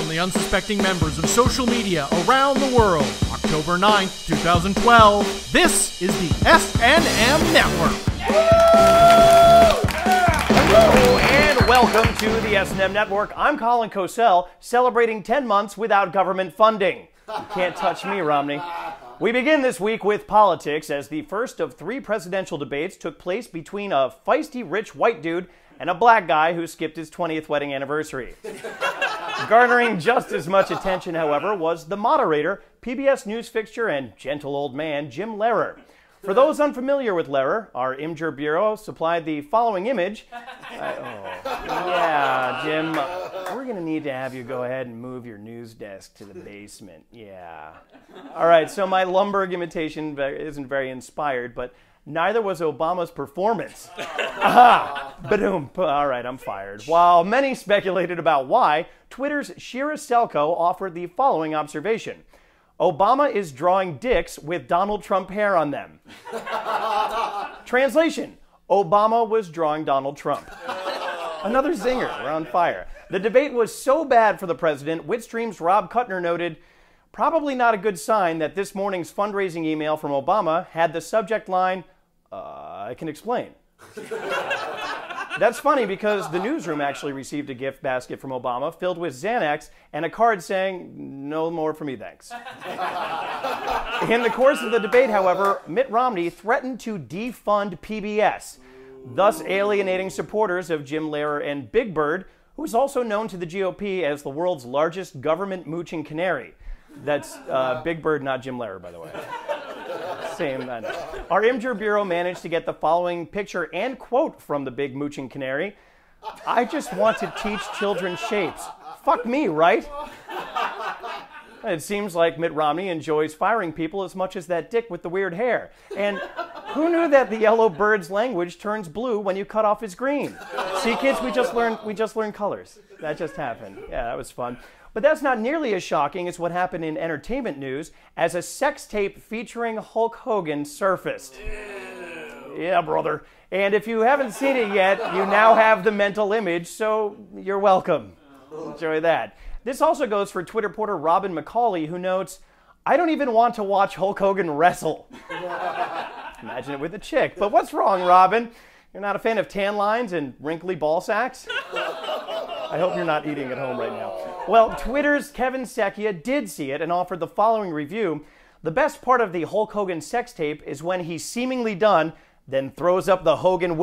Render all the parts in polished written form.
on the unsuspecting members of social media around the world. October 9th, 2012. This is the SNM Network. Hello and welcome to the SNM Network. I'm Colin Cosell, celebrating 10 months without government funding. You can't touch me, Romney. We begin this week with politics, as the first of 3 presidential debates took place between a feisty rich white dude and a black guy who skipped his 20th wedding anniversary. Garnering just as much attention, however, was the moderator, PBS News fixture and gentle old man, Jim Lehrer. For those unfamiliar with Lehrer, our Imgur Bureau supplied the following image. Yeah, Jim, we're going to need to have you go ahead and move your news desk to the basement. Yeah. All right, so my Lumbergh imitation isn't very inspired, but neither was Obama's performance. Aha! Ba-doom. All right, I'm fired. While many speculated about why, Twitter's Shira Selko offered the following observation. Obama is drawing dicks with Donald Trump hair on them. Translation, Obama was drawing Donald Trump. Another zinger, we're on fire. The debate was so bad for the president, Witstream's Rob Kuttner noted, probably not a good sign that this morning's fundraising email from Obama had the subject line, I can explain. That's funny because the newsroom actually received a gift basket from Obama filled with Xanax and a card saying, no more for me, thanks. In the course of the debate, however, Mitt Romney threatened to defund PBS, thus alienating supporters of Jim Lehrer and Big Bird, who is also known to the GOP as the world's largest government mooching canary. That's Big Bird, not Jim Lehrer, by the way. Same, I know. Our Imgur Bureau managed to get the following picture and quote from the big mooching canary. I just want to teach children shapes. Fuck me, right? It seems like Mitt Romney enjoys firing people as much as that dick with the weird hair. And who knew that the yellow bird's language turns blue when you cut off his green? See, kids, we just learned colors. That just happened. Yeah, that was fun. But that's not nearly as shocking as what happened in entertainment news as a sex tape featuring Hulk Hogan surfaced. Ew. Yeah, brother. And if you haven't seen it yet, you now have the mental image, so you're welcome. Enjoy that. This also goes for Twitter porter Robin McCauley, who notes, I don't even want to watch Hulk Hogan wrestle. Imagine it with a chick. But what's wrong, Robin? You're not a fan of tan lines and wrinkly ball sacks? I hope you're not eating at home right now. Well, Twitter's Kevin Secchia did see it and offered the following review. The best part of the Hulk Hogan sex tape is when he's seemingly done, then throws up the Hogan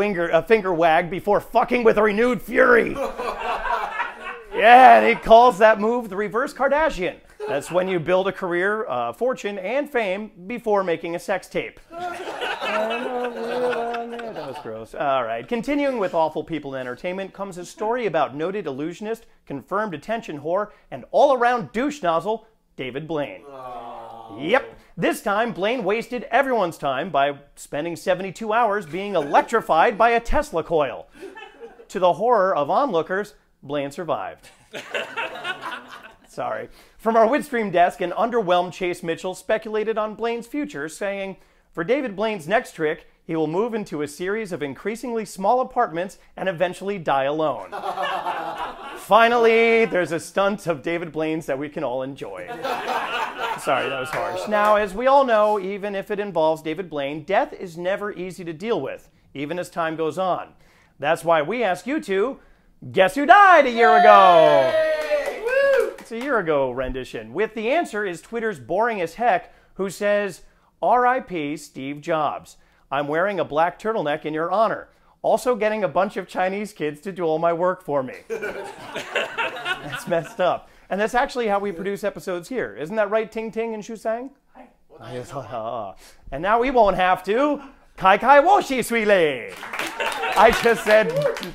finger wag before fucking with renewed fury. Yeah, and he calls that move the reverse Kardashian. That's when you build a career, fortune, and fame before making a sex tape. That was gross. All right. Continuing with awful people in entertainment comes a story about noted illusionist, confirmed attention whore, and all-around douche nozzle, David Blaine. Aww. Yep. This time, Blaine wasted everyone's time by spending 72 hours being electrified by a Tesla coil. To the horror of onlookers, Blaine survived. Sorry. From our Witstream desk, an underwhelmed Chase Mitchell speculated on Blaine's future, saying, for David Blaine's next trick, he will move into a series of increasingly small apartments and eventually die alone. Finally, there's a stunt of David Blaine's that we can all enjoy. Sorry, that was harsh. Now, as we all know, even if it involves David Blaine, death is never easy to deal with, even as time goes on. That's why we ask you to, guess who died a year ago? It's a year ago rendition. With the answer is Twitter's boring as heck, who says, R.I.P. Steve Jobs. I'm wearing a black turtleneck in your honor. Also getting a bunch of Chinese kids to do all my work for me. That's messed up. And that's actually how we produce episodes here. Isn't that right, Ting Ting and Shu Sang? And now we won't have to. Kai Kai Wo Shi Sui Lei. I just said,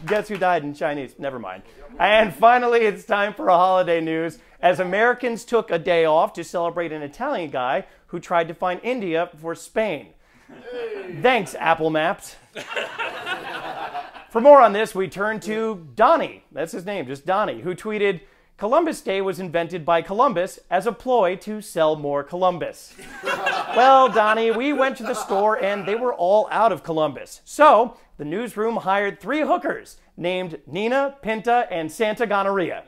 guess who died in Chinese? Never mind. And finally, it's time for a holiday news, as Americans took a day off to celebrate an Italian guy who tried to find India for Spain. Thanks, Apple Maps. For more on this, we turn to Donnie. That's his name, just Donnie, who tweeted, Columbus Day was invented by Columbus as a ploy to sell more Columbus. Well, Donnie, we went to the store and they were all out of Columbus. So the newsroom hired 3 hookers named Nina, Pinta, and Santa Gonorrhea.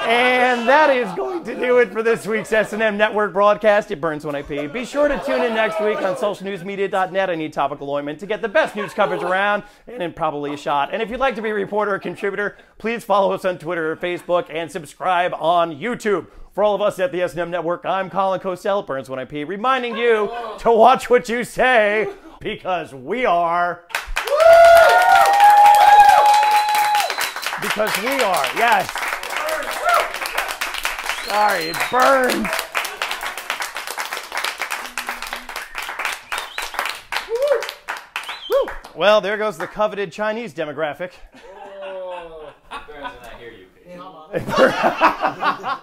And that is going to do it for this week's SNM Network broadcast. It burns when I pee. Be sure to tune in next week on socialnewsmedia.net. I need topical ointment to get the best news coverage around, and then probably a shot. And if you'd like to be a reporter or contributor, please follow us on Twitter or Facebook and subscribe on YouTube. For all of us at the SNM Network, I'm Colin Cosell. It burns when I pee, reminding you to watch what you say, because we are. Because we are, yes. Sorry, it burns. Woo. Well, there goes the coveted Chinese demographic. Oh, it burns when I hear you.